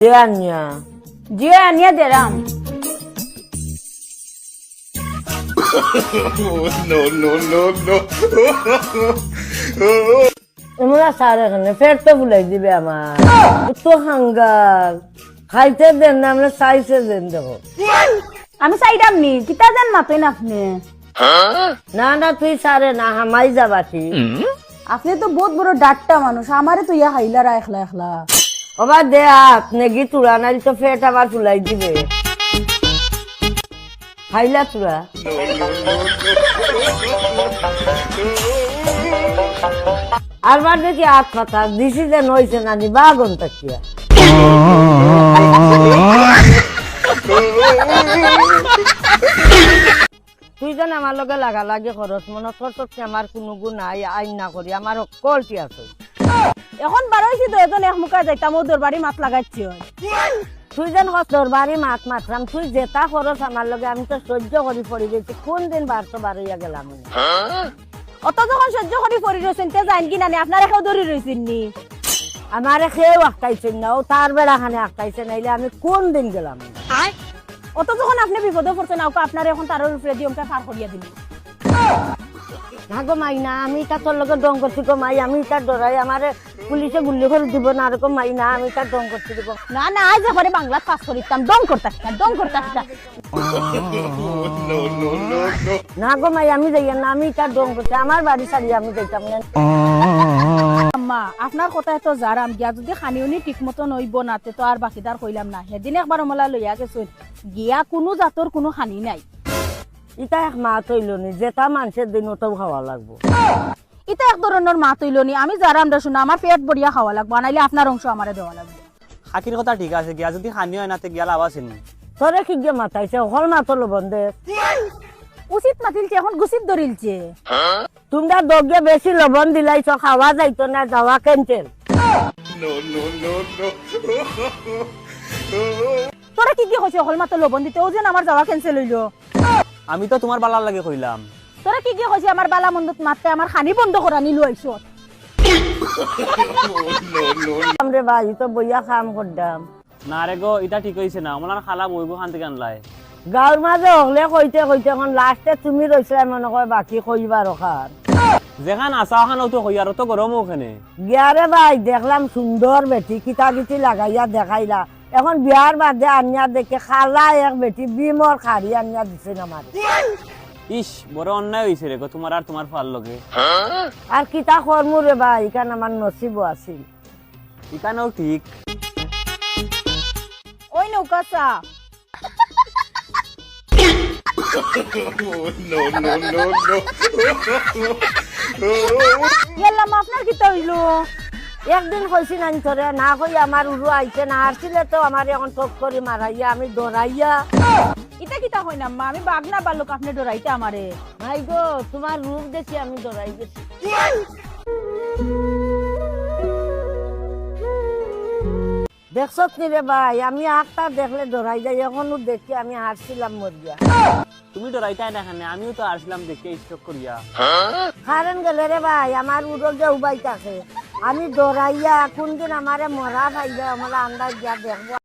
Anya. Dia Anya deram. No. তোমরা সারা খানে ফের তো ভুলাই দিবে আমার তো হাঙ্গার খাইতে দেন না আমরা সাইজে দেন দেখো আমি সাইডাম নি কিতা জান মাতই না আপনি না তুই সারে না হামাই যাবাতি আপনি তো বহুত বড় ডাট্টা মানুষ আমারে তো ইয়া হাইলারা একলা একলা ওবা দে আপনি কি তুলা নাই তো ফেট আবার তুলাই দিবে খাইলা তুলা আর বার দেখি হাত পাতা দিছি যে নইছে না নি বাগন তাকিয়া তুই জান আমার লগে লাগা লাগে খরচ মনে করছ আমার কোনো গুণ নাই আইন না করি আমার কলটি আছে এখন বারইছি তো এজন এক মুখা যাইতাম ও দরবারি মাত লাগাচ্ছি তুই যেন দরবারি মাত মাতলাম তুই যেটা খরচ আমার লগে আমি তো সহ্য করি পড়ি গেছি কোন দিন বারতো বারইয়া গেলাম অত যখন সহ্য করি পড়ি রয়েছেন তে জান কি নানি আপনার এখানে ধরে রয়েছেন নি আমারে খেয়েও আটকাইছেন না ও তার বেড়া খানে আটকাইছে নাইলে আমি কোন দিন গেলাম অত যখন আপনি বিপদে পড়ছেন আপনার এখন তার উপরে দিয়ে ওকে পার করিয়া দিন না গো মাই না আমি তার তোর লগে ডং করছি গো মাই আমি তার ডরাই আমারে পুলিশে গুল্লি করে দিব না আর গো মাই না আমি তার ডং করছি দিব না আজ এবারে বাংলা পাস করিতাম ডং করতাম না গো মাই আমি যাই না আমি তার ডং করছি আমার বাড়ি সারি আমি যাইতাম না আম্মা আপনার কথা এত জারাম গিয়া যদি খানিউনি ঠিক মতো নইব নাতে তো আর বাকিদার কইলাম না সেদিন একবার মলা লইয়া গেছুন গিয়া কোনো জাতর কোনো খানি নাই ইটা এক মা তৈলনি যেটা মানুষের দিনও খাওয়া লাগবো এটা এক ধরনের মা তৈলনি আমি জারাম দা শুনা আমার পেট বড়িয়া খাওয়া লাগবো নাইলে আপনার অংশ আমারে দেওয়া লাগবে হাকির কথা ঠিক আছে গিয়া যদি খানি হয় নাতে গিয়া লাভ আছে নি তোরে কি গিয়ে মাথাইছে হল মাতো লবণ দে উচিত মাতিলছে এখন গুছিত ধরিলছে তোমরা দগে বেশি লবণ দিলাইছ খাওয়া যাইতো না যাওয়া ক্যান্সেল তোরা কি কইছ হল মাত্র লবণ দিতে ও যেন আমার যাওয়া ক্যান্সেল হইলো আমি তো তোমার বালার লাগে কইলাম তোরা কি কইছ আমার বালা মন্দত মারতে আমার খানি বন্ধ করা নিলো আইছ আমরে ভাই তো বইয়া কাম করতাম না রে গো এটা ঠিক হইছে না আমার খালা বইব খান থেকে আনলাই গাঁর মাঝে হলে কইতে এখন লাস্টে তুমি রইছিলা মনে কয় বাকি কইবা রখার যেখান আসা ওখানেও তো কই আর তো গরম ওখানে গিয়ারে ভাই দেখলাম সুন্দর বেটি কিতা কিতি লাগাইয়া দেখাইলা এখন বিয়ার বাদে আনিয়া দেখে খালা এক বেটি বিমর খাড়ি আনিয়া দিছে আমার ইস বড় অন্যায় হইছে রে গো তোমার আর তোমার ফাল লগে আর কিতা কর্ম রে ভাই এখান আমার নসিব আছিল এখানেও ঠিক ওই নৌকা চা গেলাম আপনার কিতা হইলো একদিন কইছি না তোরে না কই আমার উড়ু আইছে না আসছিলে তো আমার এখন টক করে মারাইয়া আমি দৌড়াইয়া এটা কিতা হয় না মা আমি বাগনা বালক আপনি ডরাইতে আমারে ভাই গো তোমার রূপ দেখি আমি দৌড়াই গেছি দেখছত নি রে ভাই আমি আটটা দেখলে দৌড়াই যাই এখনো দেখি আমি হারছিলাম মরিয়া তুমি তো রাইতাই না খানে আমিও তো আসলাম দেখে স্টক করিয়া কারণ গেলে রে ভাই আমার উড়ো যে উবাইতাছে আমি দৌড়াইয়া কোনদিন আমারে মরা ভাইবা আমার আন্দাজ দিয়া দেখবো